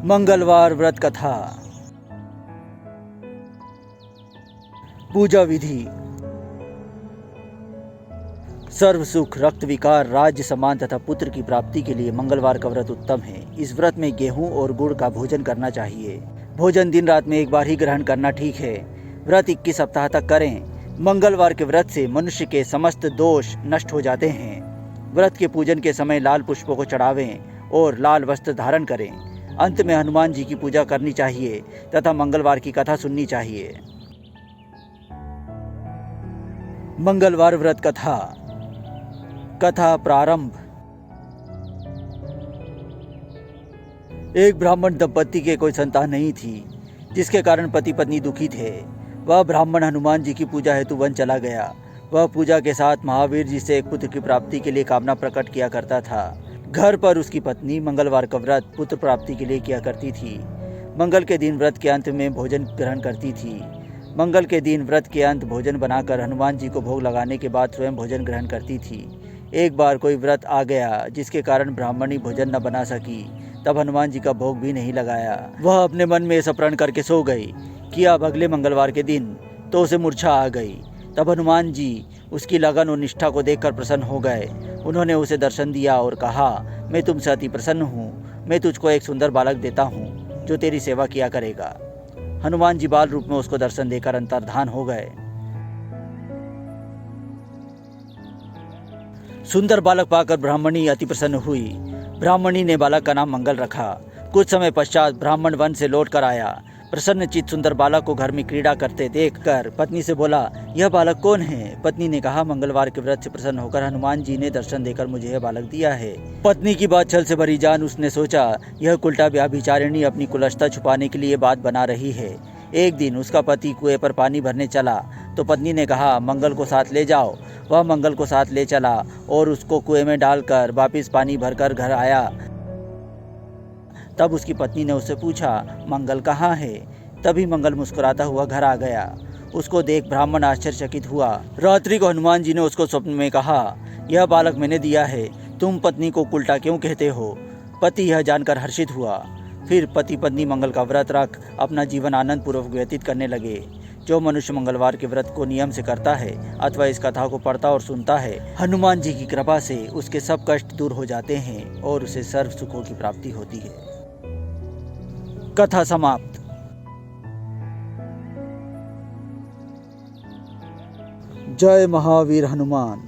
मंगलवार व्रत कथा। पूजा विधि। सर्व सुख, रक्त विकार, राज्य सम्मान तथा पुत्र की प्राप्ति के लिए मंगलवार का व्रत उत्तम है। इस व्रत में गेहूं और गुड़ का भोजन करना चाहिए। भोजन दिन रात में एक बार ही ग्रहण करना ठीक है। व्रत 21 सप्ताह तक करें। मंगलवार के व्रत से मनुष्य के समस्त दोष नष्ट हो जाते हैं। व्रत के पूजन के समय लाल पुष्पों को चढ़ावें और लाल वस्त्र धारण करें। अंत में हनुमान जी की पूजा करनी चाहिए तथा मंगलवार की कथा सुननी चाहिए। मंगलवार व्रत कथा। कथा प्रारंभ। एक ब्राह्मण दंपत्ति के कोई संतान नहीं थी, जिसके कारण पति पत्नी दुखी थे। वह ब्राह्मण हनुमान जी की पूजा हेतु वन चला गया। वह पूजा के साथ महावीर जी से एक पुत्र की प्राप्ति के लिए कामना प्रकट किया करता था। घर पर उसकी पत्नी मंगलवार का व्रत पुत्र प्राप्ति के लिए किया करती थी। मंगल के दिन व्रत के अंत में भोजन ग्रहण करती थी। मंगल के दिन व्रत के अंत भोजन बनाकर हनुमान जी को भोग लगाने के बाद स्वयं भोजन ग्रहण करती थी। एक बार कोई व्रत आ गया जिसके कारण ब्राह्मणी भोजन न बना सकी, तब हनुमान जी का भोग भी नहीं लगाया। वह अपने मन में ऐसा प्रण करके सो गई कि अब अगले मंगलवार के दिन तो उसे मूर्छा आ गई। तब हनुमान जी उसकी लगन और निष्ठा को देखकर प्रसन्न हो गए। उन्होंने उसे दर्शन दिया और कहा, मैं तुमसे अति प्रसन्न हूँ। मैं तुझको एक सुंदर बालक देता हूँ जो तेरी सेवा किया करेगा। हनुमान जी बाल रूप में उसको दर्शन देकर अंतर्धान हो गए। सुंदर बालक पाकर ब्राह्मणी अति प्रसन्न हुई। ब्राह्मणी ने बालक का नाम मंगल रखा। कुछ समय पश्चात ब्राह्मण वन से लौट कर आया। प्रसन्नचित्त सुंदर बालक को घर में क्रीड़ा करते देखकर पत्नी से बोला, यह बालक कौन है? पत्नी ने कहा, मंगलवार के व्रत से प्रसन्न होकर हनुमान जी ने दर्शन देकर मुझे यह बालक दिया है। पत्नी की बात छल से भरी जान उसने सोचा, यह कुलटा व्यभिचारिणी अपनी कुलस्ता छुपाने के लिए बात बना रही है। एक दिन उसका पति कुएं पर पानी भरने चला तो पत्नी ने कहा, मंगल को साथ ले जाओ। वह मंगल को साथ ले चला और उसको कुएं में डालकर वापिस पानी भरकर घर आया। तब उसकी पत्नी ने उससे पूछा, मंगल कहाँ है? तभी मंगल मुस्कुराता हुआ घर आ गया। उसको देख ब्राह्मण आश्चर्यचकित हुआ। रात्रि को हनुमान जी ने उसको स्वप्न में कहा, यह बालक मैंने दिया है, तुम पत्नी को उल्टा क्यों कहते हो? पति यह जानकर हर्षित हुआ। फिर पति पत्नी मंगल का व्रत रख अपना जीवन आनंद पूर्वक व्यतीत करने लगे। जो मनुष्य मंगलवार के व्रत को नियम से करता है अथवा इस कथा को पढ़ता और सुनता है, हनुमान जी की कृपा से उसके सब कष्ट दूर हो जाते हैं और उसे सर्व सुखों की प्राप्ति होती है। कथा समाप्त। जय महावीर हनुमान।